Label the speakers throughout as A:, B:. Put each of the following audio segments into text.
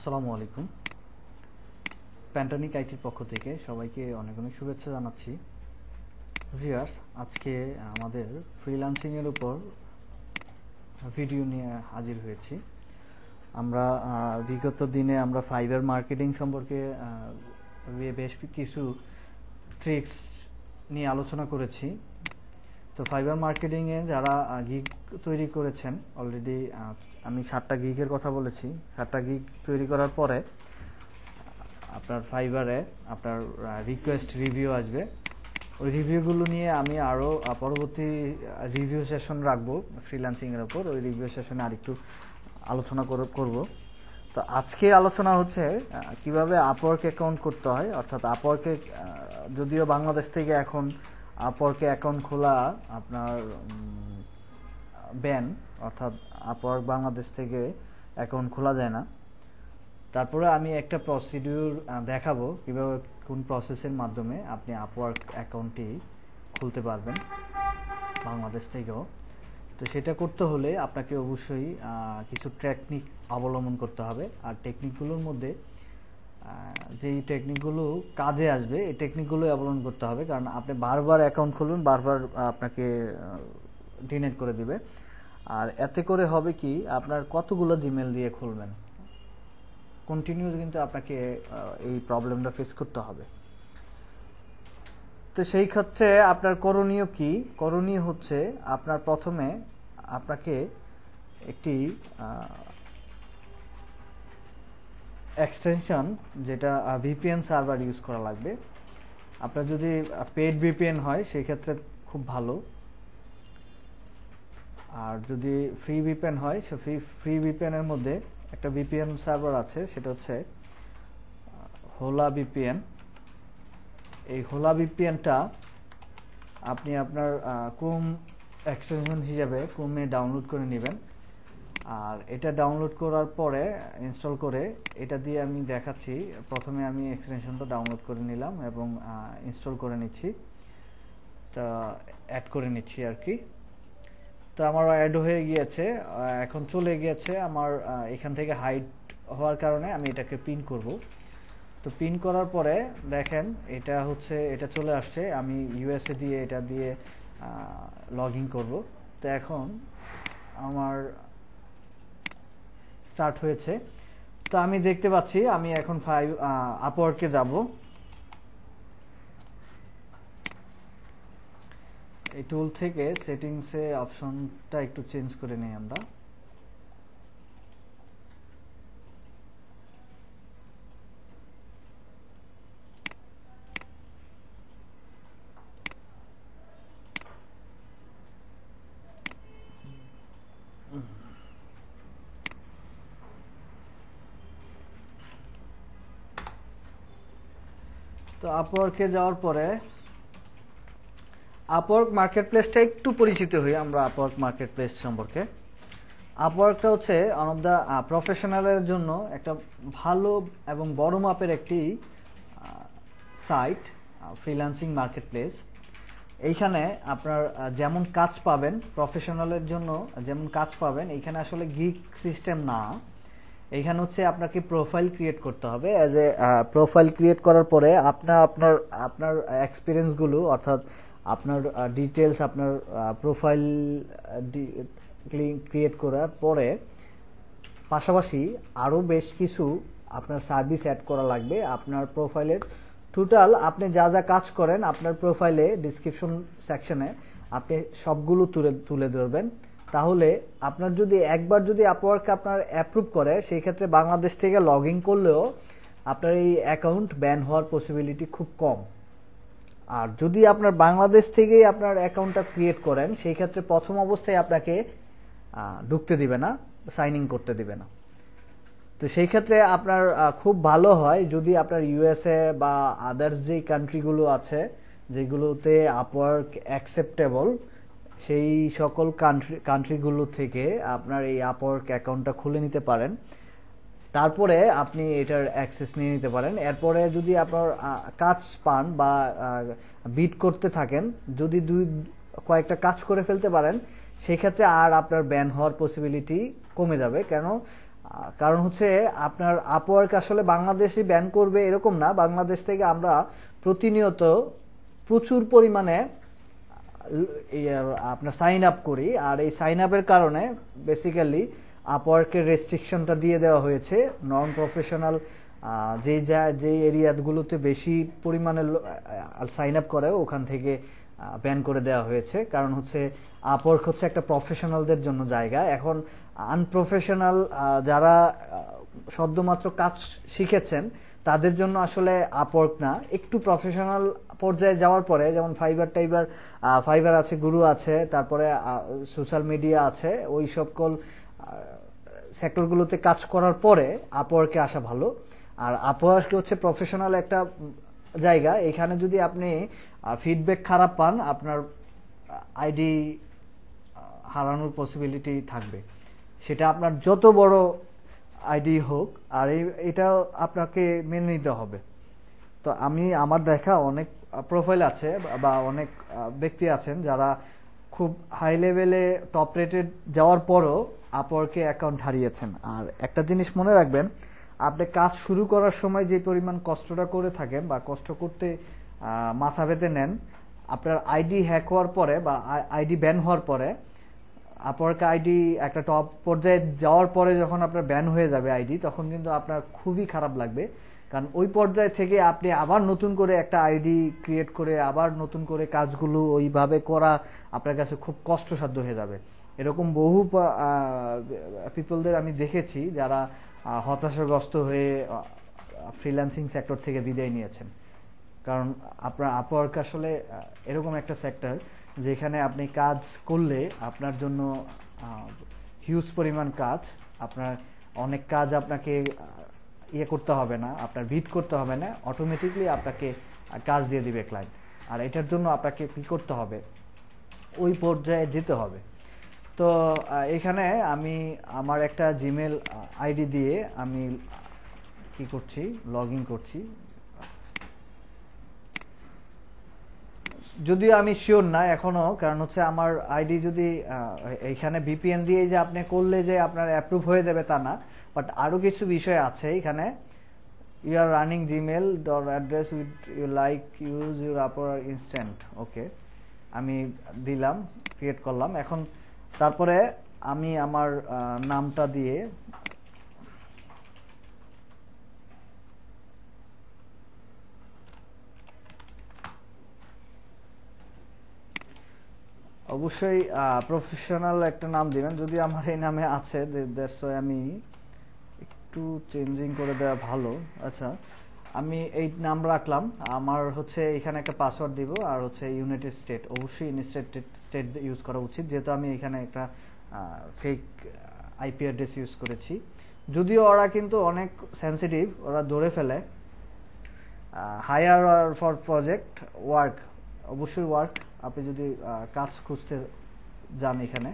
A: আসসালামু আলাইকুম। প্যান্টানিক আইটির পক্ষ থেকে সবাইকে অনেক অনেক শুভেচ্ছা জানাচ্ছি। ভিউয়ার্স, আজকে আমাদের ফ্রিল্যান্সিংয়ের উপর ভিডিও নিয়ে হাজির হয়েছি। আমরা বিগত দিনে আমরা ফাইবার মার্কেটিং সম্পর্কে বেশ কিছু ট্রিক্স নিয়ে আলোচনা করেছি। তো ফাইবার মার্কেটিংয়ে যারা গিগ তৈরি করেছেন অলরেডি, আমি 7টা গিগের কথা বলেছি। 7টা গিগ তৈরি করার পরে আপনার ফাইবারে আপনার রিকোয়েস্ট রিভিউ আসবে। ওই রিভিউগুলো নিয়ে আমি আরও পরবর্তী রিভিউ সেশন রাখবো ফ্রিল্যান্সিংয়ের ওপর। ওই রিভিউ সেশনে আরেকটু আলোচনা করব। তো আজকে আলোচনা হচ্ছে কিভাবে আপওয়ার্ক অ্যাকাউন্ট করতে হয়। অর্থাৎ আপওয়ার্কে, যদিও বাংলাদেশ থেকে এখন আপওয়ার্কে অ্যাকাউন্ট খোলা আপনার ব্যান, অর্থাৎ আপওয়ার্ক বাংলাদেশ থেকে অ্যাকাউন্ট খোলা যায় না। তারপরে আমি একটা প্রসিডিউর দেখাবো কিভাবে কোন প্রসেসের মাধ্যমে আপনি আপওয়ার্ক অ্যাকাউন্টটি খুলতে পারবেন বাংলাদেশ থেকেও। তো সেটা করতে হলে আপনাকে অবশ্যই কিছু টেকনিক অবলম্বন করতে হবে। আর টেকনিকগুলোর মধ্যে যেই টেকনিকগুলো কাজে আসবে এই টেকনিকগুলো অবলম্বন করতে হবে, কারণ আপনি বারবার অ্যাকাউন্ট খুলবেন, বারবার আপনাকে ডিলিট করে দিবে। আর এতে করে হবে কি, আপনার কতগুলো জিমেল দিয়ে খুলবেন, কন্টিনিউ কিন্তু আপনাকে এই প্রবলেমটা ফেস করতে হবে। তো সেই ক্ষেত্রে আপনার করণীয় কি? করণীয় হচ্ছে আপনার প্রথমে আপনাকে একটি এক্সটেনশন, যেটা ভিপিএন সার্ভার ইউজ করা লাগবে। আপনার যদি পেড ভিপিএন হয় সেই ক্ষেত্রে খুব ভালো। আর যদি ফ্রি ভিপিএন হয়, সে ফ্রি ভিপিএনের মধ্যে একটা ভিপিএন সার্ভার আছে, সেটা হচ্ছে হোলা ভিপিএন। এই হোলা ভিপিএনটা আপনি আপনার ক্রোম এক্সটেনশন হিসাবে ক্রোমে ডাউনলোড করে নেবেন। আর এটা ডাউনলোড করার পরে ইনস্টল করে, এটা দিয়ে আমি দেখাচ্ছি। প্রথমে আমি এক্সটেনশনটা ডাউনলোড করে নিলাম এবং ইনস্টল করে নিচ্ছি, তা অ্যাড করে নিচ্ছি আর কি। তো আমার অ্যাড হয়ে গিয়েছে, এখন চলে গিয়েছে আমার এখান থেকে হাইড হওয়ার কারণে আমি এটাকে পিন করব। তো পিন করার পরে দেখেন এটা চলে আসছে। আমি ইউএসএ দিয়ে এটা দিয়ে লগ ইন করবো। তো এখন আমার স্টার্ট হয়েছে। তো আমি দেখতে পাচ্ছি আমি এখন আপওয়ার্কে যাব। এই টুল থেকে সেটিংসে অপশনটা একটু চেঞ্জ করে নেই আমরা। তো আপওয়ার্কে যাওয়ার পরে আপওয়ার্ক মার্কেট প্লেসটা একটু পরিচিত হই আমরা। আপওয়ার্ক মার্কেট প্লেস সম্পর্কে, আপওয়ার্কটা হচ্ছে ওয়ান অফ দ্য প্রফেশনালের জন্য একটা ভালো এবং বড় মাপের একটি সাইট, ফ্রিল্যান্সিং মার্কেট প্লেস। এইখানে আপনার যেমন কাজ পাবেন, প্রফেশনালের জন্য যেমন কাজ পাবেন, এইখানে আসলে গিগ সিস্টেম না। এইখানে হচ্ছে আপনাকে প্রোফাইল ক্রিয়েট করতে হবে। অ্যাজ এ প্রোফাইল ক্রিয়েট করার পরে আপনার এক্সপিরিয়েন্সগুলো, অর্থাৎ আপনার ডিটেলস, আপনার প্রোফাইল ক্রিয়েট করার পরে পাশাপাশি আরও বেশ কিছু আপনার সার্ভিস অ্যাড করা লাগবে আপনার প্রোফাইলের। টোটাল আপনি যা যা কাজ করেন আপনার প্রোফাইলে ডিসক্রিপশন সেকশনে আপনি সবগুলো তুলে ধরবেন। তাহলে আপনার একবার যদি আপওয়ার্ক আপনার অ্যাপ্রুভ করে, সেই ক্ষেত্রে বাংলাদেশ থেকে লগ ইন করলেও আপনার এই অ্যাকাউন্ট ব্যান হওয়ার পসিবিলিটি খুব কম। আর যদি আপনার বাংলাদেশ থেকেই আপনার অ্যাকাউন্টটা ক্রিয়েট করেন, সেই ক্ষেত্রে প্রথম অবস্থায় আপনাকে ঢুকতে দিবে না, সাইন ইন করতে দিবে না। তো সেই ক্ষেত্রে আপনার খুব ভালো হয় যদি আপনার ইউএসএ বা আদার্স যেই কান্ট্রিগুলো আছে যেগুলোতে আপওয়ার্ক অ্যাকসেপ্টেবল, সেই সকল কান্ট্রিগুলো থেকে আপনার এই আপওয়ার্ক অ্যাকাউন্টটা খুলে নিতে পারেন। তারপরে আপনি এটার অ্যাক্সেস নিয়ে নিতে পারেন। এরপরে যদি আপনার কাজ পান বা বিট করতে থাকেন, যদি কয়েকটা কাজ করে ফেলতে পারেন, সেই ক্ষেত্রে আর আপনার ব্যান হওয়ার পসিবিলিটি কমে যাবে। কেন, কারণ হচ্ছে আপনার আপওয়ার্ক আসলে বাংলাদেশই ব্যান করবে এরকম না, বাংলাদেশ থেকে আমরা প্রতিনিয়ত প্রচুর পরিমাণে আপনার সাইন আপ করি, আর এই সাইন আপের কারণে বেসিক্যালি আপওয়ার্কের রেস্ট্রিকশনটা দিয়ে দেওয়া হয়েছে। নন প্রফেশনাল যে এরিয়াগুলোতে বেশি পরিমাণে সাইন আপ করে ওখান থেকে ব্যান করে দেওয়া হয়েছে। কারণ হচ্ছে আপওয়ার্ক হচ্ছে একটা প্রফেশনালদের জন্য জায়গা। এখন আনপ্রফেশনাল যারা সদ্যমাত্র কাজ শিখেছেন তাদের জন্য আসলে আপওয়ার্ক না, একটু প্রফেশনাল পর্যায়ে যাওয়ার পরে, যেমন ফাইবার আছে, গুরু আছে, তারপরে সোশ্যাল মিডিয়া আছে, ওই সকল সেক্টরগুলোতে কাজ করার পরে আপওয়ার্কে আসা ভালো। আর আপওয়ার্ক হচ্ছে প্রফেশনাল একটা জায়গা। এখানে যদি আপনি ফিডব্যাক খারাপ পান, আপনার আইডি হারানোর পসিবিলিটি থাকবে, সেটা আপনার যত বড় আইডি হোক। আর এটা আপনাকে মেনে নিতে হবে। তো আমার দেখা অনেক প্রোফাইল আছে বা অনেক ব্যক্তি আছেন যারা খুব হাই লেভেলে টপ রেটেড যাওয়ার পরও আপওয়ার্কে অ্যাকাউন্ট হারিয়েছেন। আর একটা জিনিস মনে রাখবেন, আপনি কাজ শুরু করার সময় যে পরিমাণ কষ্টটা করে থাকেন বা কষ্ট করতে মাথা পেতে নেন, আপনার আইডি হ্যাক হওয়ার পরে বা আইডি ব্যান হওয়ার পরে, আপওয়ার্ক আইডি একটা টপ পর্যায়ে যাওয়ার পরে যখন আপনার ব্যান হয়ে যাবে আইডি, তখন কিন্তু আপনার খুবই খারাপ লাগবে। কারণ ওই পর্যায় থেকে আপনি আবার নতুন করে একটা আইডি ক্রিয়েট করে আবার নতুন করে কাজগুলো ওইভাবে করা আপনার কাছে খুব কষ্টসাধ্য হয়ে যাবে। এরকম বহু পিপলদের আমি দেখেছি যারা হতাশাগ্রস্ত হয়ে ফ্রিল্যান্সিং সেক্টর থেকে বিদায় নিয়েছেন। কারণ আপনার আপওয়ার্ক আসলে এরকম একটা সেক্টর যেখানে আপনি কাজ করলে আপনার জন্য হিউজ পরিমাণ কাজ, আপনার অনেক কাজ আপনাকে করতে হবে না, আপনার বিট করতে হবে না, অটোমেটিকলি আপনাকে কাজ দিয়ে দিবে ক্লায়েন্ট। আর এটার জন্য আপনাকে কি করতে হবে, ওই পর্যায়ে যেতে হবে। তো এখানে আমি আমার একটা জিমেল আইডি দিয়ে আমি কি করছি, লগ ইন করছি। যদিও আমি শিওর না এখনো, কারণ হচ্ছে আমার আইডি যদি এইখানে ভিপিএন দিয়ে যে আপনি করলে যে আপনার অ্যাপ্রুভ হয়ে যাবে তা না, বাট আরও কিছু বিষয় আছে এখানে। You are running Gmail dot address with you like use your Upwork instant. Okay, আমি দিলাম, ক্রিয়েট করলাম। এখন তারপরে আমি আমার নামটা দিয়ে অবশ্যই প্রফেশনাল একটা নাম দিবেন। যদি আমার এই নামে আছে, দ্যাটস ওয়াই আমি একটু চেঞ্জিং করে দেওয়া ভালো। আচ্ছা, আমি এই নাম রাখলাম। আমার হচ্ছে এখানে একটা পাসওয়ার্ড দিব, আর হচ্ছে ইউনাইটেড স্টেট, অবশ্যই ইউনাইটেড স্টেট ইউজ করা উচিত, যেহেতু আমি এখানে একটা ফেক আইপি অ্যাড্রেস ইউজ করেছি। যদিও ওরা কিন্তু অনেক সেন্সিটিভ, ওরা ধরে ফেলে। হায়ার ফর প্রজেক্ট ওয়ার্ক, অবশ্যই ওয়ার্ক। আপনি যদি কাজ খুঁজতে যান, এখানে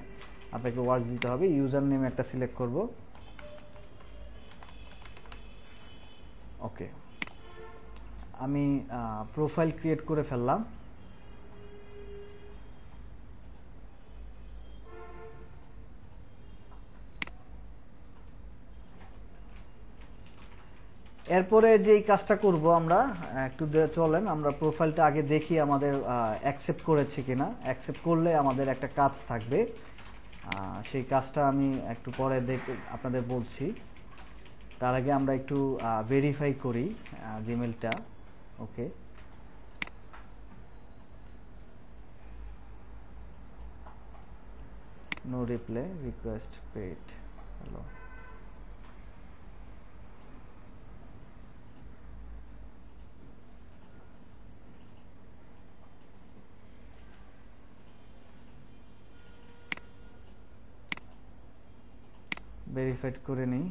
A: আপনাকে ওয়ার্ক দিতে হবে। ইউজার নেম একটা সিলেক্ট করব। ওকে, আমি প্রোফাইল ক্রিয়েট করে ফেললাম। এরপরে যেই কাজটা করব আমরা, একটু চলেন আমরা প্রোফাইলটা আগে দেখি আমাদের অ্যাকসেপ্ট করেছে কিনা। অ্যাকসেপ্ট করলে আমাদের একটা কাজ থাকবে, সেই কাজটা আমি একটু পরে আপনাদের বলছি। তার আগে আমরা একটু ভেরিফাই করি জিমেলটা। Okay, no reply, request paid. Hello, verified করে নিই।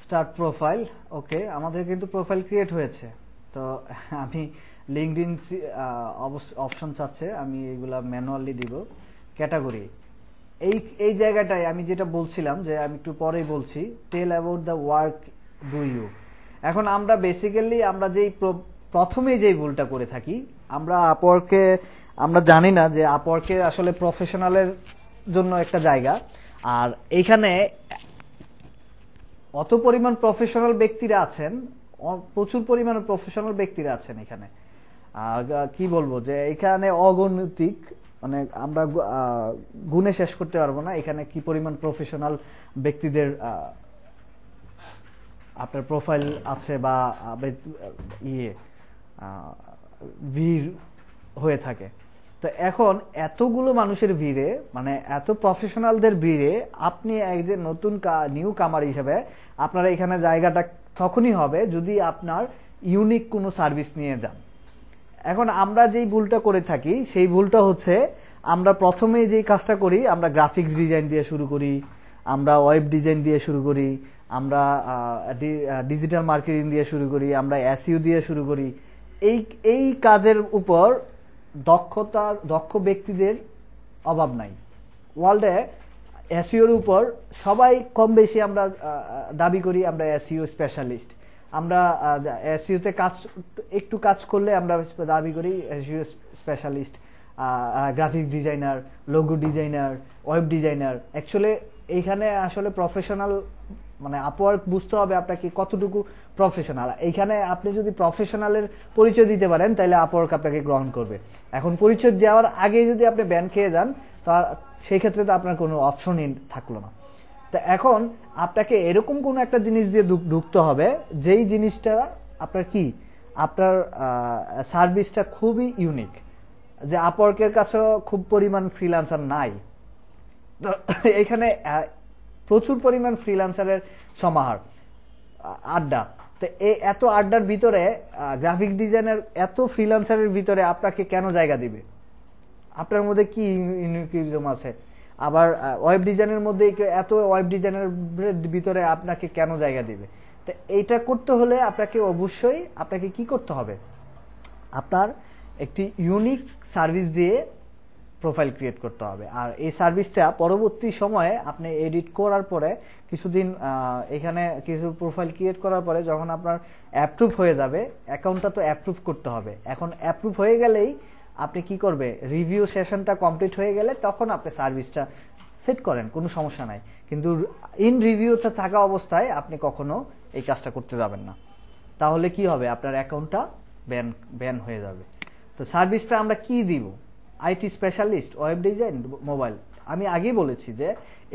A: Start profile. ওকে, আমাদের কিন্তু প্রোফাইল ক্রিয়েট হয়েছে। তো আমি লিঙ্কডইন অপশন চাচ্ছে, আমি এগুলা ম্যানুয়ালি দিব। ক্যাটাগরি, এই জায়গাটায় আমি যেটা বলছিলাম যে আমি একটু পরেই বলছি, tell about the work do you. এখন আমরা বেসিক্যালি আমরা যেই প্রথমেই যেই ভুলটা করে থাকি, আমরা আপওয়ার্কে আমরা জানি না যে আপওয়ার্কে আসলে প্রফেশনালের জন্য একটা জায়গা, আর এইখানে অত পরিমাণ প্রফেশনাল ব্যক্তিরা আছেন, প্রচুর পরিমাণে প্রফেশনাল ব্যক্তিরা আছেন এখানে। কি বলবো যে এখানে অগণিতিক, মানে আমরা গুণে শেষ করতে পারবো না এখানে কি পরিমাণ প্রফেশনাল ব্যক্তিদের আপনার প্রোফাইল আছে বা ভিড় হয়ে থাকে। তো এখন এতগুলো মানুষের ভিড়ে, মানে এত প্রফেশনালদের ভিড়ে আপনি একজন নতুন নিউ কামার হিসেবে আপনার এখানে জায়গাটা তখনই হবে যদি আপনার ইউনিক কোনো সার্ভিস নিয়ে যান। এখন আমরা যেই ভুলটা করে থাকি সেই ভুলটা হচ্ছে, আমরা প্রথমেই যেই কাজটা করি, আমরা গ্রাফিক্স ডিজাইন দিয়ে শুরু করি, আমরা ওয়েব ডিজাইন দিয়ে শুরু করি, আমরা ডিজিটাল মার্কেটিং দিয়ে শুরু করি, আমরা এসইও দিয়ে শুরু করি। এই কাজের উপর দক্ষ ব্যক্তিদের অভাব নাই ওয়ার্ল্ডে। এসইওর উপর সবাই কম বেশি আমরা দাবি করি আমরা এসইও স্পেশালিস্ট। আমরা এসইওতে একটু কাজ করলে আমরা দাবি করি SEO specialist, graphic designer, logo designer, web designer. Actually এইখানে আসলে প্রফেশনাল, মানে আপওয়ার্ক বুঝতে হবে আপনাকে কতটুকু প্রফেশনাল। এইখানে আপনি যদি প্রফেশনালের পরিচয় দিতে পারেন তাহলে আপওয়ার্ক আপনাকে গ্রহণ করবে। এখন পরিচয় দেওয়ার আগে যদি আপনি ব্যান খেয়ে যান তা সেই ক্ষেত্রে তো আপনার কোনো অপশনই থাকলো না। তো এখন আপনাকে এরকম কোনো একটা জিনিস দিয়ে ঢুকতে হবে যেই জিনিসটা আপনার কি, আপনার সার্ভিসটা খুবই ইউনিক, যে আপওয়ার্কের কাছেও খুব পরিমাণ ফ্রিল্যান্সার নাই। তো এখানে প্রচুর পরিমাণ ফ্রিল্যান্সারের সমাহার, আড্ডা। তো এত আড্ডার ভিতরে গ্রাফিক ডিজাইনের এত ফ্রিল্যান্সারের ভিতরে আপনাকে কেন জায়গা দিবে? আপনার মধ্যে কি ইউনিকিজম আছে? আবার ওয়েব ডিজাইনের মধ্যে এত ওয়েব ডিজাইনের ভিতরে আপনাকে কেন জায়গা দিবে? তো এইটা করতে হলে আপনাকে অবশ্যই আপনাকে কি করতে হবে, আপনার একটি ইউনিক সার্ভিস দিয়ে প্রোফাইল ক্রিয়েট করতে হবে। আর এই সার্ভিসটা পরবর্তী সময়ে আপনি এডিট করার পরে কিছুদিন এখানে কিছু প্রোফাইল ক্রিয়েট করার পরে যখন আপনার অ্যাপ্রুভ হয়ে যাবে, অ্যাকাউন্টটা তো অ্যাপ্রুভ করতে হবে। এখন অ্যাপ্রুভ হয়ে গেলেই আপনি কি করবে, রিভিউ সেশনটা কমপ্লিট হয়ে গেলে তখন আপনি সার্ভিসটা সেট করেন, কোনো সমস্যা নাই। কিন্তু ইন রিভিউতে থাকা অবস্থায় আপনি কখনো এই কাজটা করতে যাবেন না, তাহলে কি হবে, আপনার অ্যাকাউন্টটা ব্যান হয়ে যাবে। তো সার্ভিসটা আমরা কি দিব, IT specialist, web design, mobile. আমি আগেই বলেছি যে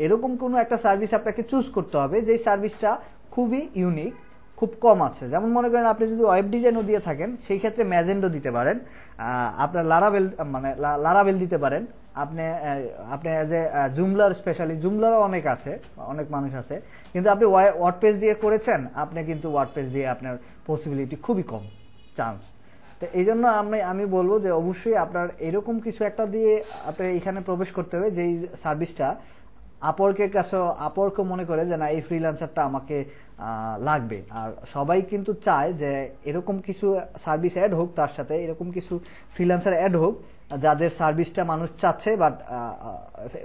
A: এরকম কোনো একটা সার্ভিস আপনাকে চুজ করতে হবে যেই সার্ভিসটা খুবই ইউনিক, খুব কম আছে। যেমন মনে করেন আপনি যদি ওয়েব ডিজাইনও দিয়ে থাকেন সেই ক্ষেত্রে ম্যাজেন্ডো দিতে পারেন, আপনার লারাবেল দিতে পারেন, আপনি অ্যাজ এ জুমলার স্পেশালিস্ট, জুমলারও অনেক আছে, অনেক মানুষ আছে। কিন্তু আপনি ওয়ার্ডপ্রেস দিয়ে করেছেন, আপনি কিন্তু ওয়ার্ডপ্রেস দিয়ে আপনার পসিবিলিটি খুবই কম, চান্স। তো এই জন্য আমি বলবো যে অবশ্যই আপনার এরকম কিছু একটা দিয়ে আপনি এখানে প্রবেশ করতে হবে যেই সার্ভিসটা আপওয়ার্কের কাছে, আপওয়ার্কও মনে করে যে না এই ফ্রিল্যান্সারটা আমাকে লাগবে। আর সবাই কিন্তু চায় যে এরকম কিছু সার্ভিস অ্যাড হোক, তার সাথে এরকম কিছু ফ্রিল্যান্সার অ্যাড হোক যাদের সার্ভিসটা মানুষ চাচ্ছে, বাট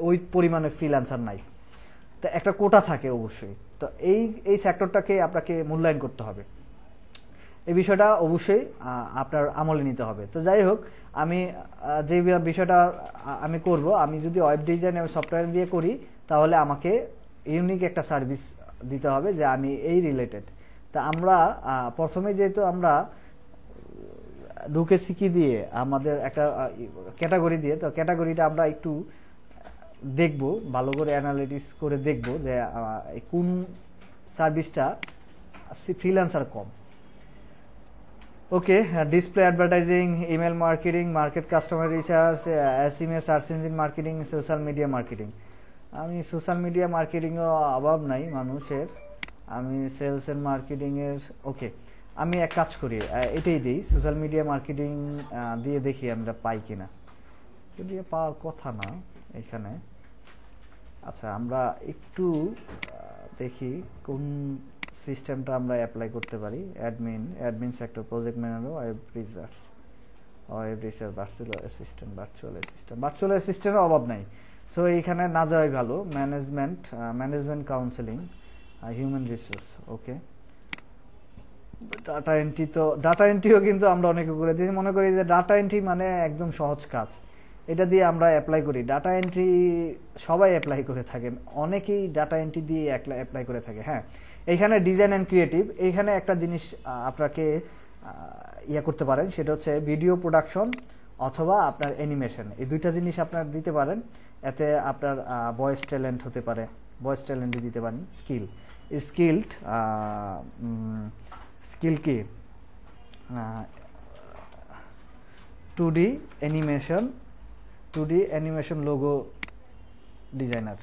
A: ওই পরিমাণে ফ্রিল্যান্সার নাই। তো একটা কোটা থাকে অবশ্যই। তো এই সেক্টরটাকে আপনাকে মূল্যায়ন করতে হবে, এই বিষয়টা অবশ্যই আপনার আমলে নিতে হবে। তো যাই হোক, আমি যে বিষয়টা আমি করব, আমি যদি ওয়েব ডিজাইন এবং সফটওয়্যার দিয়ে করি তাহলে আমাকে ইউনিক একটা সার্ভিস দিতে হবে যে আমি এই রিলেটেড। তা আমরা প্রথমে যেহেতু আমরা ঢুকেছি কি দিয়ে, আমাদের একটা ক্যাটাগরি দিয়ে, তো ক্যাটাগরিটা আমরা একটু দেখব, ভালো করে অ্যানালিটিক্স করে দেখব যে কোন সার্ভিসটা ফ্রিল্যান্সার কম। Okay, display advertising, email marketing, market customer research, SMS, search engine marketing, social media marketing. আমি সোশ্যাল মিডিয়া মার্কেটিংও অভাব নাই মানুষের, আমি সেলস এন্ড মার্কেটিংয়ের। ওকে, আমি এক কাজ করি, এটাই দিই, সোশ্যাল মিডিয়া মার্কেটিং দিয়ে দেখি আমরা পাই কিনা, যদি পাওয়ার কথা না এখানে। আচ্ছা, আমরা একটু দেখি কোন সিস্টেমটা আমরা অ্যাপ্লাই করতে পারি। Admin sector, project manager, web research. Web research, virtual অ্যাসিস্ট্যান্টের অভাব নাই। সো এইখানে না যাওয়াই ভালো। Management counselling, human resource, okay. Data এন্ট্রিও কিন্তু আমরা অনেকে করে দিই, মনে করি যে ডাটা এন্ট্রি মানে একদম সহজ কাজ, এটা দিয়ে আমরা অ্যাপ্লাই করি। ডাটা এন্ট্রি সবাই অ্যাপ্লাই করে থাকে, অনেকেই ডাটা এন্ট্রি দিয়ে অ্যাপ্লাই করে থাকে। হ্যাঁ, এইখানে ডিজাইন অ্যান্ড ক্রিয়েটিভ, এইখানে একটা জিনিস আপনাকে করতে পারেন, সেটা হচ্ছে ভিডিও প্রোডাকশন অথবা আপনার অ্যানিমেশন, এই দুইটা জিনিস আপনার দিতে পারেন। এতে আপনার ভয়েস ট্যালেন্ট হতে পারে, ভয়েস ট্যালেন্টই দিতে পারেন। স্কিল কি 2D animation logo designer,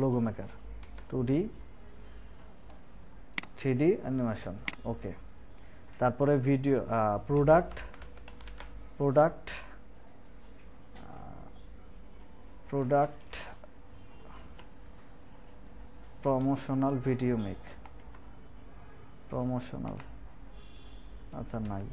A: logo maker, 2D 3D animation, okay. তারপরে video product promotional video make, promotional, আচ্ছা নাই।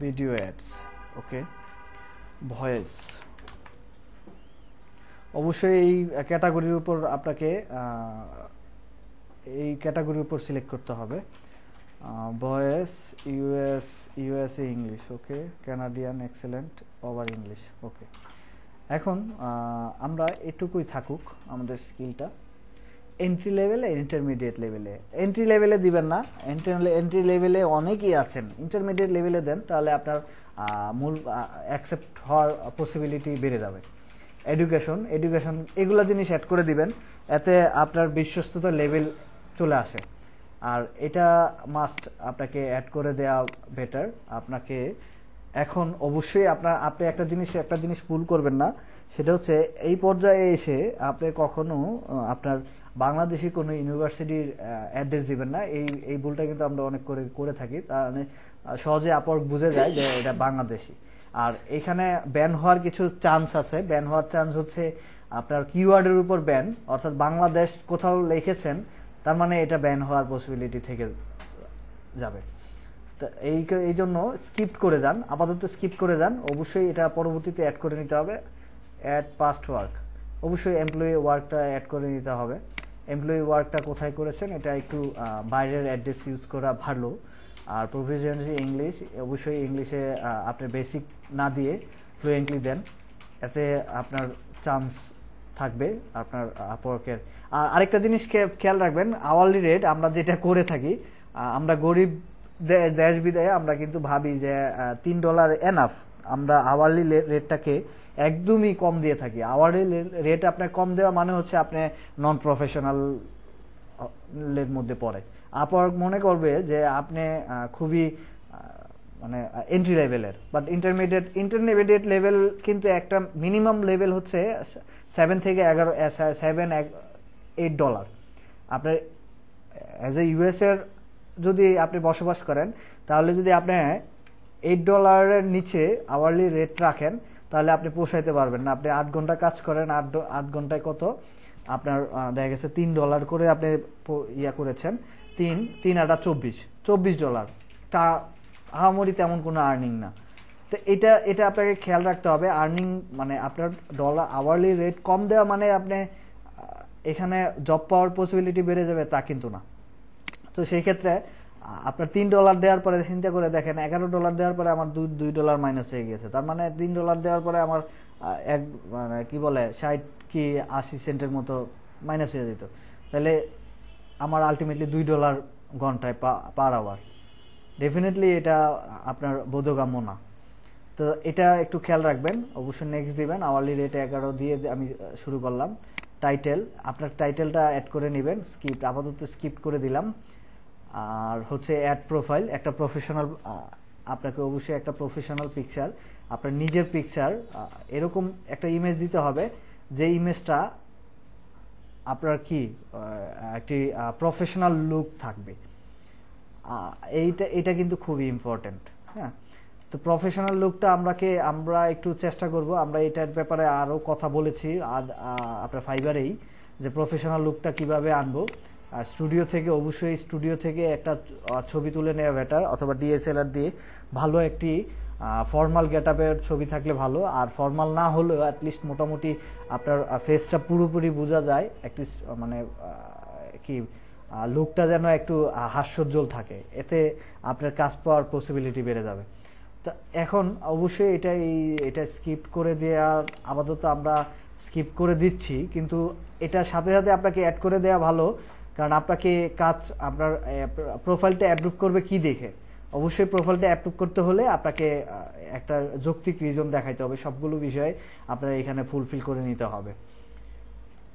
A: ভিডিও অ্যাডস, ওকে। ভয়েস, অবশ্যই এই ক্যাটাগরির উপর আপনাকে সিলেক্ট করতে হবে। ভয়েস ইউএসএ ইংলিশ, ওকে। কানাডিয়ান এক্সেলেন্ট ওভার ইংলিশ, ওকে। এখন আমরা এটুকুই থাকুক আমাদের স্কিলটা। এন্ট্রি লেভেলে, ইন্টারমিডিয়েট লেভেলে, এন্ট্রি লেভেলে দিবেন না, এন্ট্রি লেভেলে অনেকেই আছেন, ইন্টারমিডিয়েট লেভেলে দেন, তাহলে আপনার মূল অ্যাকসেপ্ট হওয়ার পসিবিলিটি বেড়ে যাবে। এডুকেশন এগুলো জিনিস অ্যাড করে দিবেন, এতে আপনার বিশ্বস্ততা লেভেল চলে আসে। আর এটা মাস্ট আপনাকে অ্যাড করে দেওয়া বেটার। আপনাকে এখন অবশ্যই আপনি একটা জিনিস ভুল করবেন না, সেটা হচ্ছে এই পর্যায়ে এসে আপনি কখনো আপনার বাংলাদেশি কোনো ইউনিভার্সিটির অ্যাড্রেস দিবেন না। এই ভুলটা কিন্তু আমরা অনেক করে থাকি, তাহলে সহজে আপওয়ার্ক বুঝে যায় যে এটা বাংলাদেশি। আর এখানে ব্যান হওয়ার কিছু চান্স আছে। ব্যান হওয়ার চান্স হচ্ছে আপনার কিওয়ার্ডের উপর ব্যান, অর্থাৎ বাংলাদেশ কোথাও লিখেছেন, তার মানে এটা ব্যান হওয়ার পসিবিলিটি থেকে যাবে। তো এই জন্য স্কিপ করে যান, আপাতত স্কিপ করে যান। অবশ্যই এটা পরবর্তীতে অ্যাড করে নিতে হবে। অ্যাড পাস্ট ওয়ার্ক, অবশ্যই এমপ্লয়ি ওয়ার্কটা অ্যাড করে নিতে হবে। এমপ্লয়ি ওয়ার্কটা কোথায় করেছেন, এটা একটু বাইরের অ্যাড্রেস ইউজ করা ভালো। আর প্রফিসিয়েন্সি ইংলিশ, অবশ্যই ইংলিশে আপনি বেসিক না দিয়ে ফ্লুয়েন্টলি দেন, এতে আপনার চান্স থাকবে আপনার আপওয়ার্কের। আর আরেকটা জিনিস খেয়াল রাখবেন, আওয়ারলি রেট আমরা যেটা করে থাকি, আমরা গরিব দেশ বিদায়ে আমরা কিন্তু ভাবি যে $3 এনাফ, আমরা আওয়ারলি রেটটাকে একদমই কম দিয়ে থাকি। আওয়ারলি রেট আপনার কম দেওয়া মানে হচ্ছে আপনি নন প্রফেশনালের মধ্যে পড়ে। আপওয়ার্ক মনে করবে যে আপনি খুবই মানে এন্ট্রি লেভেলের, বাট ইন্টারমিডিয়েট লেভেল কিন্তু একটা মিনিমাম লেভেল হচ্ছে $7-8। আপনার অ্যাজ এ ইউএসের যদি আপনি বসবাস করেন, তাহলে যদি আপনি $8 নিচে আওয়ারলি রেট রাখেন, তাহলে আপনি পোষাইতে পারবেন না। আপনি 8 ঘন্টা কাজ করেন, 8 ঘন্টায় কত আপনার দেখা গেছে $3 করে আপনি করেছেন, 3-8-24 তা আহামরি তেমন কোনো আর্নিং না। তো এটা আপনাকে খেয়াল রাখতে হবে। আর্নিং মানে আপনার আওয়ারলি রেট কম দেওয়া মানে আপনি এখানে জব পাওয়ার পসিবিলিটি বেড়ে যাবে তা কিন্তু না। তো সেই ক্ষেত্রে আপনার $3 দেওয়ার পরে চিন্তা করে দেখেন, $11 দেওয়ার পরে আমার $2 মাইনাস হয়ে গেছে। তার মানে $3 দেওয়ার পরে আমার মানে কি বলে 60 কি 80 সেন্টের মতো মাইনাস হয়ে যেত। তাহলে আমার আলটিমেটলি $2 ঘন্টায় পার আওয়ার, ডেফিনেটলি এটা আপনার বোধগম্য না। তো এটা একটু খেয়াল রাখবেন। অবশ্যই নেক্সট দিবেন। আওয়ারলি রেট 11 দিয়ে আমি শুরু করলাম। টাইটেল, আপনার টাইটেলটা অ্যাড করে নেবেন। স্ক্রিপ্ট আপাতত স্ক্রিপ্ট করে দিলাম। আর হচ্ছে অ্যাড প্রোফাইল, একটা প্রফেশনাল, আপনাকে অবশ্যই একটা প্রফেশনাল পিকচার, আপনার নিজের পিকচার, এরকম একটা ইমেজ দিতে হবে যে ইমেজটা আপনার কি একটি প্রফেশনাল লুক থাকবে। এইটা এটা কিন্তু খুবই ইম্পর্টেন্ট। হ্যাঁ, তো প্রফেশনাল লুকটা আমরা একটু চেষ্টা করব, আমরা এটার ব্যাপারে আরও কথা বলেছি আপনার ফাইবারেই, যে প্রফেশনাল লুকটা কিভাবে আনবো। স্টুডিও থেকে, অবশ্যই স্টুডিও থেকে একটা ছবি তুলে নেওয়া বেটার, অথবা ডিএসএলআর দিয়ে ভালো একটি ফর্মাল গেটআপের ছবি থাকলে ভালো। আর ফর্মাল না হলেও অ্যাটলিস্ট মোটামুটি আপনার ফেসটা পুরোপুরি বোঝা যায়, একটি মানে কি লুকটা যেন একটু হাস্যোজ্জ্বল থাকে, এতে আপনার কাজ পাওয়ার পসিবিলিটি বেড়ে যাবে। তো এখন অবশ্যই এটা স্কিপ করে দেওয়ার, আপাতত আমরা স্কিপ করে দিচ্ছি, কিন্তু এটার সাথে সাথে আপনাকে অ্যাড করে দেওয়া ভালো, কারণ আপনাকে আপনার প্রোফাইলটা অ্যাপ্রুভ করবে কি দেখে। অবশ্যই প্রোফাইলটা অ্যাপ্রুভ করতে হলে আপনাকে একটা যৌক্তিক রিজন দেখাইতে হবে, সবগুলো বিষয়ে আপনার এখানে ফুলফিল করে নিতে হবে।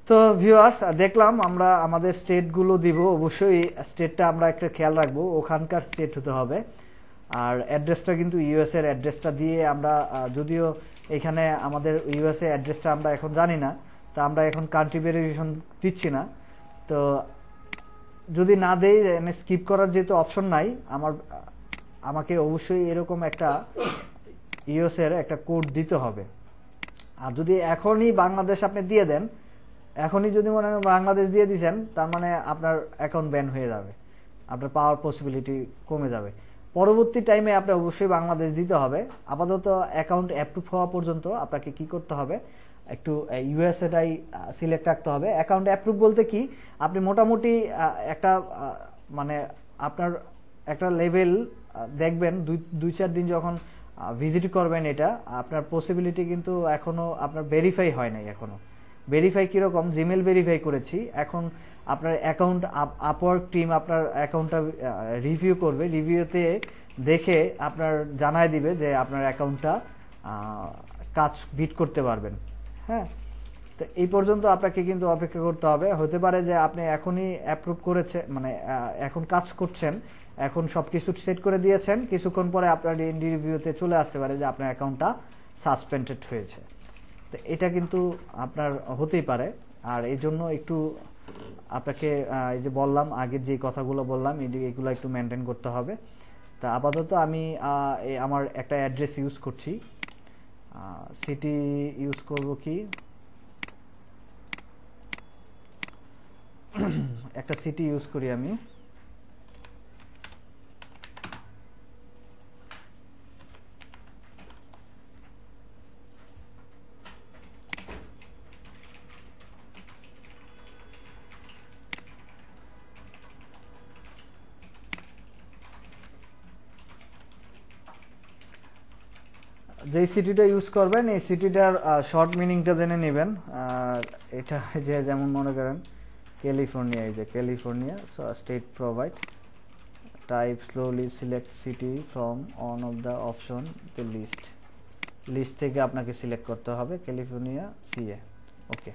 A: তো ভিউয়ার্স, দেখলাম আমরা আমাদের স্টেটগুলো দিব, অবশ্যই স্টেটটা আমরা একটা খেয়াল রাখবো, ওখানকার স্টেট হতে হবে। আর অ্যাড্রেসটা কিন্তু ইউএস এর অ্যাড্রেসটা দিয়ে আমরা, যদিও এখানে আমাদের ইউএসএ অ্যাড্রেসটা আমরা এখন জানি না, তো আমরা এখন কান্ট্রি ভেরিফিকেশন দিচ্ছি না। তো যদি না দেই, স্কিপ করার যেহেতু অপশন নাই, আমাকে অবশ্যই এরকম একটা ইউএস এর একটা কোড দিতে হবে। আর যদি এখনই বাংলাদেশ আপনি দিয়ে দেন, এখনই যদি মনে হয় বাংলাদেশ দিয়ে দিয়েছেন, তার মানে আপনার অ্যাকাউন্ট ব্যান হয়ে যাবে, আপনার পাওয়ার পসিবিলিটি কমে যাবে। পরবর্তী টাইমে আপনার অবশ্যই বাংলাদেশ দিতে হবে। আপাতত অ্যাকাউন্ট অ্যাপ্রুভ হওয়া পর্যন্ত আপনাকে কি করতে হবে, একটু ইউএসএটাই সিলেক্ট রাখতে হবে। অ্যাকাউন্ট অ্যাপ্রুভ বলতে কি, আপনি মোটামুটি একটা মানে আপনার একটা লেভেল দেখবেন, 2-4 দিন যখন ভিজিট করবেন, এটা আপনার পসিবিলিটি কিন্তু এখনও আপনার ভেরিফাই হয় নাই। এখনও ভেরিফাই কীরকম, জিমেল ভেরিফাই করেছি, এখন আপনার অ্যাকাউন্ট আপওয়ার্ক টিম আপনার অ্যাকাউন্টটা রিভিউ করবে, রিভিউতে দেখে আপনার জানায় দিবে যে আপনার অ্যাকাউন্টটা কাজ বিট করতে পারবেন। হ্যাঁ, তো এই পর্যন্ত আপনাকে কিন্তু অপেক্ষা করতে হবে। হতে পারে যে আপনি এখনই অ্যাপ্রুভ করেছে, মানে এখন কাজ করছেন, এখন সব কিছু সেট করে দিয়েছেন, কিছুক্ষণ পরে আপনার রিভিউতে চলে আসতে পারে যে আপনার অ্যাকাউন্টটা সাসপেন্ডেড হয়েছে। তো এটা কিন্তু আপনার হতেই পারে। আর এই জন্য একটু আপনাকে এই যে বললাম, আগের যে কথাগুলো বললাম, এগুলো একটু মেনটেন করতে হবে। তা আপাতত আমি আমার একটা অ্যাড্রেস ইউজ করছি, সিটি ইউজ করব কি, একটা সিটি ইউজ করি আমি। যে সিটিটা ইউজ করবেন, এই সিটিটার শর্ট মিনিংটা জেনে নেবেন। আর এটা যে যেমন মনে করেন ক্যালিফোর্নিয়া, এই যে California, state provide type, slowly select city from on of the option the list থেকে আপনাকে সিলেক্ট করতে হবে ক্যালিফোর্নিয়া সিএ। ওকে,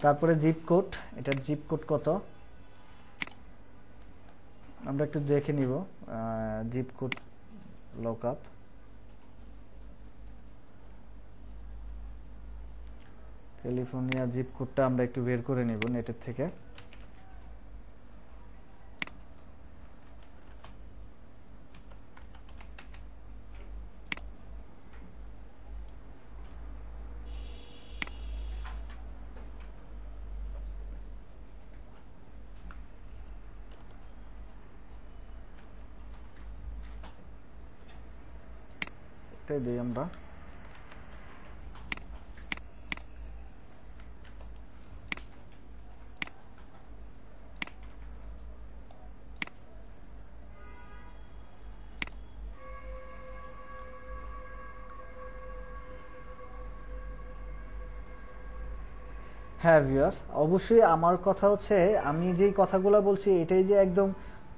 A: তারপরে জিপ কোড, এটার জিপ কোড কত আমরা একটু দেখে নিব। Zip code lookup, California zip কোডটা আমরা একটু বের করে নিব নেটের থেকে। এটাই দিই আমরা। হ্যাঁ ভিউয়ার্স, অবশ্যই আমার কথা হচ্ছে, আমি যেই কথাগুলো বলছি এটাই যে একদম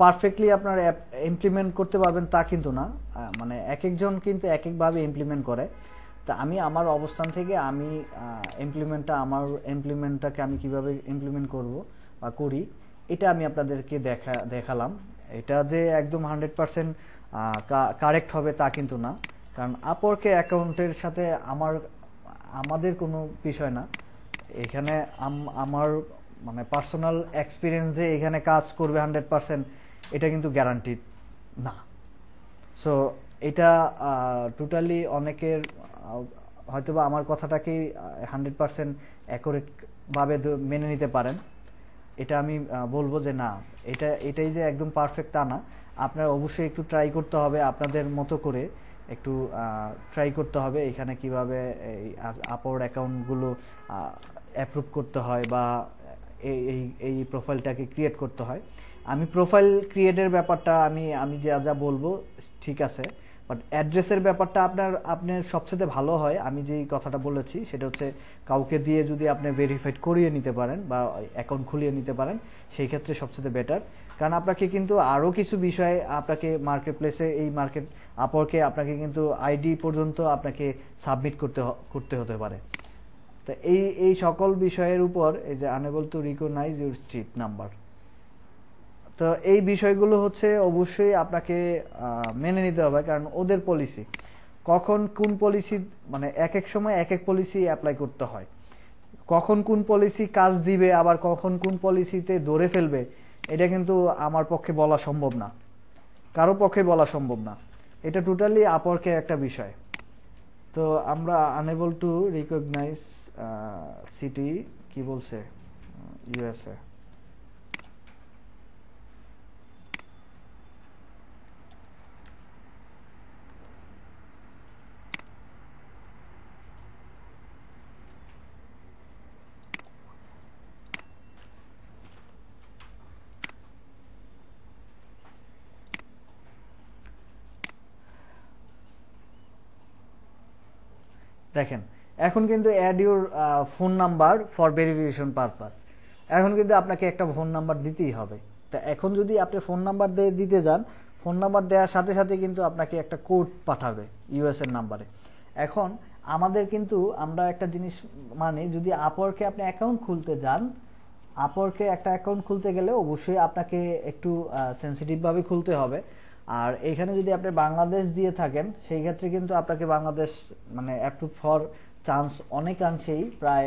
A: পারফেক্টলি আপনার ইমপ্লিমেন্ট করতে পারবেন তা কিন্তু না, মানে এক একজন কিন্তু এক একভাবে ইমপ্লিমেন্ট করে। তা আমি আমার অবস্থান থেকে আমি আমার ইমপ্লিমেন্টটাকে আমি কিভাবে ইমপ্লিমেন্ট করব বা করি, এটা আমি আপনাদেরকে দেখালাম। এটা যে একদম 100% কারেক্ট হবে তা কিন্তু না, কারণ আপওয়ার্কের অ্যাকাউন্টের সাথে আমাদের কোনো বিষয় না এখানে। আমার মানে পার্সোনাল এক্সপিরিয়েন্স যে এখানে কাজ করবে 100%, এটা কিন্তু গ্যারান্টিড না। সো এটা টোটালি অনেকের হয়তোবা আমার কথাটাকেই 100% অ্যাকুরেটভাবে মেনে নিতে পারেন, এটা আমি বলবো যে না, এটাই যে একদম পারফেক্ট তা না। আপনার অবশ্যই একটু ট্রাই করতে হবে, আপনাদের মতো করে একটু ট্রাই করতে হবে এখানে কিভাবে এই আপওয়ার্ড অ্যাকাউন্টগুলো অ্যাপ্রুভ করতে হয় বা এই এই এই প্রোফাইলটাকে ক্রিয়েট করতে হয়। আমি প্রোফাইল ক্রিয়েটের ব্যাপারটা আমি যা যা বলবো ঠিক আছে, বাট অ্যাড্রেসের ব্যাপারটা আপনার সবচেয়ে ভালো হয়। আমি যেই কথাটা বলেছি সেটা হচ্ছে কাউকে দিয়ে যদি আপনি ভেরিফাইড করিয়ে নিতে পারেন বা অ্যাকাউন্ট খুলিয়ে নিতে পারেন, সেই ক্ষেত্রে সবচেয়ে বেটার। কারণ আপনাকে কিন্তু আরও কিছু বিষয়ে আপনাকে মার্কেট প্লেসে এই মার্কেট আপওয়ার্কে আপনাকে কিন্তু আইডি পর্যন্ত আপনাকে সাবমিট করতে হতে পারে। তো এই সকল বিষয়ের উপর এই যে unable to recognize your street number, তো এই বিষয়গুলো হচ্ছে অবশ্যই আপনাকে মেনে নিতে হবে। কারণ ওদের পলিসি কখন কোন পলিসি, মানে এক এক সময় এক এক পলিসি অ্যাপ্লাই করতে হয়, কখন কোন পলিসি কাজ দিবে আবার কখন কোন পলিসিতে ধরে ফেলবে, এটা কিন্তু আমার পক্ষে বলা সম্ভব না, কারো পক্ষে বলা সম্ভব না। এটা টোটালি আপওয়ার্কের একটা বিষয়। তো আমরা আনএবল টু রিকগনাইজ সিটি কি বলছে ইউএসএ, দেখেন এখন কিন্তু add your phone number for verification purpose, এখন কিন্তু আপনাকে একটা ফোন নাম্বার দিতেই হবে। তা এখন যদি আপনি ফোন নাম্বার দিতে যান, ফোন নাম্বার দেওয়ার সাথে সাথে কিন্তু আপনাকে একটা কোড পাঠাবে ইউএসএর নাম্বারে। এখন আমাদের কিন্তু আমরা একটা জিনিস মানে, যদি আপওয়ার্কে আপনি অ্যাকাউন্ট খুলতে যান, আপওয়ার্কে একটা অ্যাকাউন্ট খুলতে গেলে অবশ্যই আপনাকে একটু সেন্সিটিভভাবে খুলতে হবে। আর এখানে যদি আপনি বাংলাদেশ দিয়ে থাকেন, সেই ক্ষেত্রে কিন্তু আপনাকে বাংলাদেশ মানে অ্যাপ্রুভ ফর চান্স অনেকাংশেই প্রায়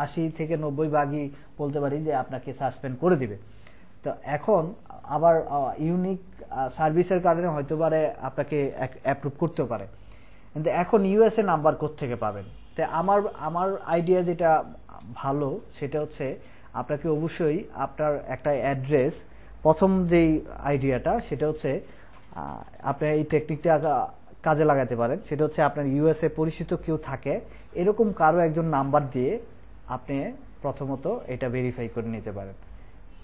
A: 80-90 ভাগই বলতে পারি যে আপনাকে সাসপেন্ড করে দিবে। তো এখন আবার ইউনিক সার্ভিসের কারণে হয়তো পারে আপনাকে অ্যাপ্রুভ করতেও পারে, কিন্তু এখন ইউএসএ নাম্বার কোত্থেকে পাবেন? তো আমার আইডিয়া যেটা ভালো সেটা হচ্ছে আপনাকে অবশ্যই আপনার একটা অ্যাড্রেস, প্রথম যেই আইডিয়াটা সেটা হচ্ছে আপনি এই টেকনিকটা কাজে লাগাতে পারেন। সেটা হচ্ছে আপনার ইউএসএ পরিচিত কেউ থাকে এরকম কারো একজন নাম্বার দিয়ে আপনি প্রথমত এটা ভেরিফাই করে নিতে পারেন।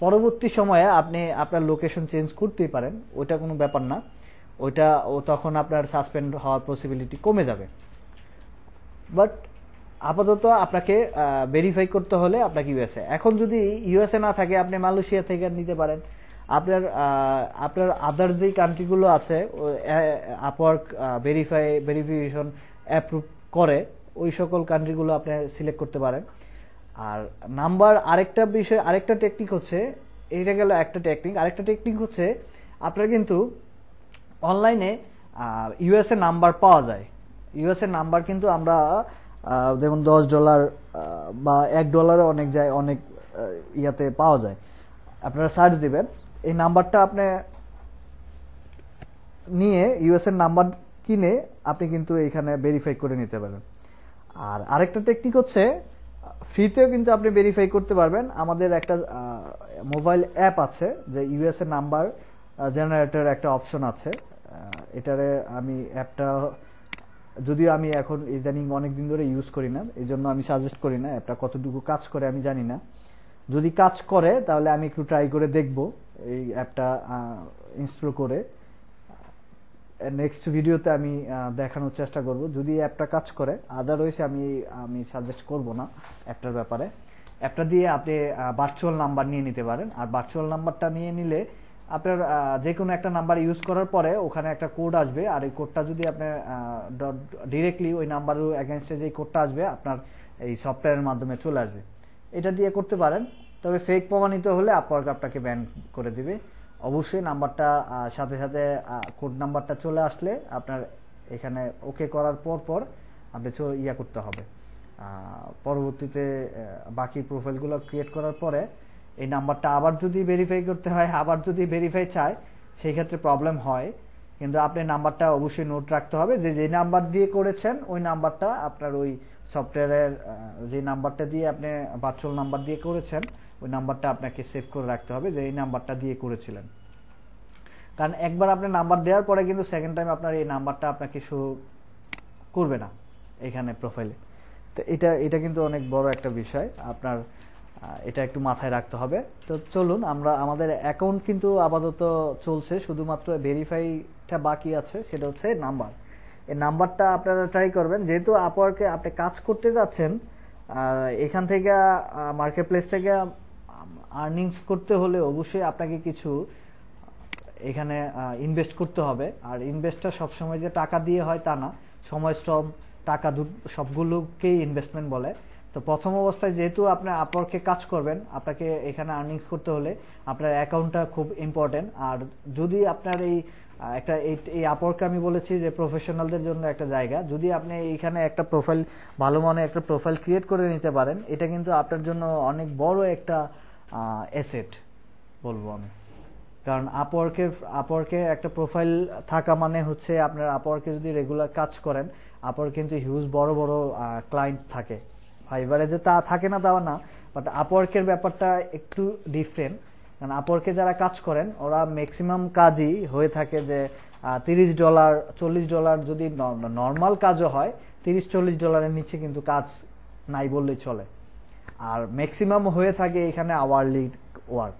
A: পরবর্তী সময়ে আপনি আপনার লোকেশন চেঞ্জ করতেই পারেন, ওইটা কোনো ব্যাপার না, তখন আপনার সাসপেন্ড হওয়ার পসিবিলিটি কমে যাবে। বাট আপাতত আপনাকে ভেরিফাই করতে হলে আপনাকে ইউএসএ, এখন যদি ইউএসএ না থাকে আপনি মালয়েশিয়া থেকে নিতে পারেন। আপনার আদার যেই কান্ট্রিগুলো আছে আপওয়ার্ক ভেরিফিকেশন অ্যাপ্রুভ করে, ওই সকল কান্ট্রিগুলো আপনি সিলেক্ট করতে পারেন। আর নাম্বার আরেকটা বিষয়, আরেকটা টেকনিক হচ্ছে, এইটা গেল একটা টেকনিক। আরেকটা টেকনিক হচ্ছে আপনার কিন্তু অনলাইনে ইউএসএ নাম্বার পাওয়া যায়। ইউএসএ নাম্বার কিন্তু আমরা যেমন $10 বা $1 অনেক ইয়াতে পাওয়া যায়। আপনারা সার্চ দিবেন, এই নাম্বারটা আপনি নিয়ে ইউএসএর নাম্বার কিনে আপনি কিন্তু এখানে ভেরিফাই করে নিতে পারেন। আর আরেকটা টেকনিক হচ্ছে ফ্রিতেও কিন্তু আপনি ভেরিফাই করতে পারবেন। আমাদের একটা মোবাইল অ্যাপ আছে যে ইউএসএ নাম্বার জেনারেটর একটা অপশন আছে। এটারে আমি অ্যাপটা যদিও আমি এখন ইদানিং অনেক দিন ধরে ইউজ করি না, এই জন্য আমি সাজেস্ট করি না। অ্যাপটা কতটুকু কাজ করে আমি জানি না, যদি কাজ করে তাহলে আমি একটু ট্রাই করে দেখব এই অ্যাপটা ইনস্টল করে। নেক্সট ভিডিওতে আমি দেখানোর চেষ্টা করব যদি অ্যাপটা কাজ করে। আদারওয়াইজ আমি সাজেস্ট করব না অ্যাপটার ব্যাপারে। অ্যাপটা দিয়ে আপনি ভার্চুয়াল নাম্বার নিয়ে নিতে পারেন। আর ভার্চুয়াল নাম্বারটা নিয়ে নিলে আপনার যে কোনো একটা নাম্বার ইউজ করার পরে ওখানে একটা কোড আসবে, আর এই কোডটা যদি আপনি ডিরেক্টলি ওই নাম্বারের এগেনস্টে যে কোডটা আসবে আপনার এই সফটওয়্যারের মাধ্যমে চলে আসবে। এটা দিয়ে করতে পারেন। তবে ফেক প্রমাণিত হলে আপওয়ার্ক আপনাকে ব্যান করে দিবে। অবশ্যই নাম্বারটা সাথে সাথে কোড নাম্বারটা চলে আসলে আপনার এখানে ওকে করার পর আপনি করতে হবে। পরবর্তীতে বাকি প্রোফাইলগুলো ক্রিয়েট করার পরে এই নাম্বারটা আবার যদি ভেরিফাই করতে হয়, আবার যদি ভেরিফাই চায়, সেই ক্ষেত্রে প্রবলেম হয়। কিন্তু আপনি নাম্বারটা অবশ্যই নোট রাখতে হবে যে যে নাম্বার দিয়ে করেছেন ওই নাম্বারটা আপনার ওই সফটওয়্যারের যে নাম্বারটা দিয়ে আপনি ভার্চুয়াল নাম্বার দিয়ে করেছেন ওই নাম্বারটা আপনাকে সেভ করে রাখতে হবে যে এই নাম্বারটা দিয়ে করেছিলেন। কারণ একবার আপনি নাম্বার দেওয়ার পরে কিন্তু সেকেন্ড টাইম আপনার এই নাম্বারটা আপনাকে শো করবে না এখানে প্রোফাইলে। তো এটা কিন্তু অনেক বড় একটা বিষয়, আপনার এটা একটু মাথায় রাখতে হবে। তো চলুন আমরা আমাদের অ্যাকাউন্ট কিন্তু আপাতত চলছে, শুধুমাত্র ভেরিফাইটা বাকি আছে, সেটা হচ্ছে নাম্বার। এই নাম্বারটা আপনারা ট্রাই করবেন, যেহেতু আপওয়ার্কে আপনি কাজ করতে যাচ্ছেন, এখান থেকে মার্কেট প্লেস থেকে আর্নিংস করতে হলে অবশ্যই আপনাকে কিছু এখানে ইনভেস্ট করতে হবে। আর ইনভেস্টটা সবসময় যে টাকা দিয়ে হয় তা না, সময়, শ্রম, টাকা সবগুলোকেই ইনভেস্টমেন্ট বলে। তো প্রথম অবস্থায় যেহেতু আপনি আপওয়ার্কে কাজ করবেন, আপনাকে এখানে আর্নিংস করতে হলে আপনার অ্যাকাউন্টটা খুব ইম্পর্টেন্ট। আর যদি আপনার এই আপওয়ার্কে আমি বলেছি যে প্রফেশনালদের জন্য একটা জায়গা, যদি আপনি এইখানে একটা প্রোফাইল, ভালো মানের একটা প্রোফাইল ক্রিয়েট করে নিতে পারেন, এটা কিন্তু আপনার জন্য অনেক বড় একটা অ্যাসেট বলবো আমি। কারণ আপওয়ার্কে একটা প্রোফাইল থাকা মানে হচ্ছে আপনার আপওয়ার্কে যদি রেগুলার কাজ করেন, আপওয়ার্কে কিন্তু হিউজ বড় বড় ক্লায়েন্ট থাকে। ফাইবারে যে তা থাকে না তাও না, বাট আপওয়ার্কের ব্যাপারটা একটু ডিফারেন্ট। কারণ আপওয়ার্কে যারা কাজ করেন ওরা ম্যাক্সিমাম কাজই হয়ে থাকে যে $30, $40 যদি নর্মাল কাজও হয়, $30-40 নিচে কিন্তু কাজ নাই বললেই চলে। আর ম্যাক্সিমাম হয়ে থাকে এখানে আওয়ারলি ওয়ার্ক।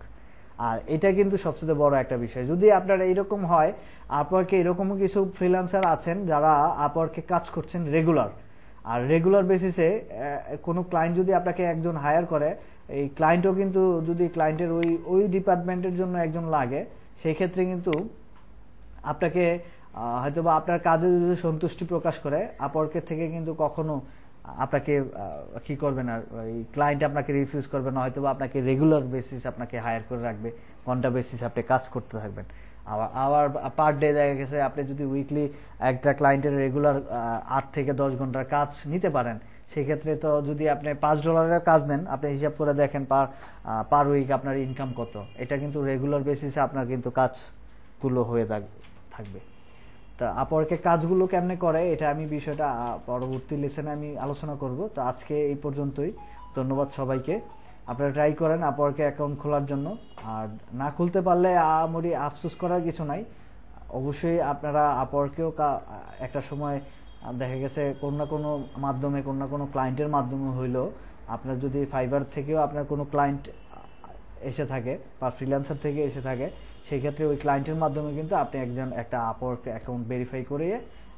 A: আর এটা কিন্তু সবচেয়ে বড় একটা বিষয়। যদি আপনার এইরকম হয়, আপওয়ার্কে এরকমও কিছু ফ্রিল্যান্সার আছেন যারা আপওয়ার্কে কাজ করছেন রেগুলার, আর রেগুলার বেসিসে কোনো ক্লায়েন্ট যদি আপনাকে একজন হায়ার করে, এই ক্লায়েন্টও কিন্তু যদি ক্লায়েন্টের ওই ডিপার্টমেন্টের জন্য একজন লাগে, সেই ক্ষেত্রে কিন্তু আপনাকে হয়তোবা আপনার কাজে যদি সন্তুষ্টি প্রকাশ করে, আপওয়ার্কের থেকে কিন্তু কখনো আপনাকে কি করবে না, এই ক্লায়েন্ট আপনাকে রিফিউজ করবে না, হয়তো আপনাকে রেগুলার বেসিস আপনাকে হায়ার করে রাখবে, ঘন্টা বেসিস আপনি কাজ করতে থাকবেন। আবার পার ডে দেখা গেছে আপনি যদি উইকলি একটা ক্লায়েন্টের রেগুলার 8 থেকে 10 ঘন্টার কাজ নিতে পারেন, সেক্ষেত্রে তো যদি আপনি $5 কাজ নেন, আপনি হিসাব করে দেখেন পার উইক আপনার ইনকাম কত। এটা কিন্তু রেগুলার বেসিসে আপনার কিন্তু কাজগুলো হয়ে থাকবে। তা আপওয়ার্কে কাজগুলো কেমনে করে এটা আমি বিষয়টা পরবর্তী লেসনে আমি আলোচনা করব। তো আজকে এই পর্যন্তই, ধন্যবাদ সবাইকে। আপনারা ট্রাই করেন আপওয়ার্কে অ্যাকাউন্ট খোলার জন্য, আর না খুলতে পারলে আমরি আফসোস করার কিছু নাই। অবশ্যই আপনারা আপওয়ার্কেও একটা সময় দেখা গেছে কোনো না কোনো মাধ্যমে, কোনো না কোনো ক্লায়েন্টের মাধ্যমে হইলেও, আপনার যদি ফাইবার থেকেও আপনার কোনো ক্লায়েন্ট এসে থাকে বা ফ্রিল্যান্সার থেকে এসে থাকে, সেই ক্ষেত্রে ওই ক্লায়েন্টের মাধ্যমে কিন্তু আপনি একটা আপওয়ার্ক অ্যাকাউন্ট ভেরিফাই করে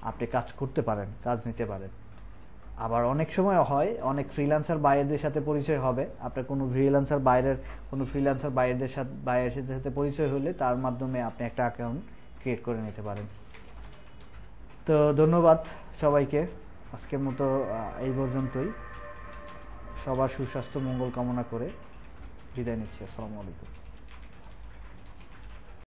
A: আপনি কাজ করতে পারেন, কাজ নিতে পারেন। আবার অনেক সময় হয় অনেক ফ্রিল্যান্সার বাইরের সাথে পরিচয় হবে, আপনার কোনো ফ্রিল্যান্সার বাইরের সাথে পরিচয় হলে তার মাধ্যমে আপনি একটা অ্যাকাউন্ট ক্রিয়েট করে নিতে পারেন। তো ধন্যবাদ সবাইকে, আজকের মতো এই পর্যন্তই। সবার সুস্বাস্থ্য মঙ্গল কামনা করে বিদায় নিচ্ছি। আসসালামু আলাইকুম।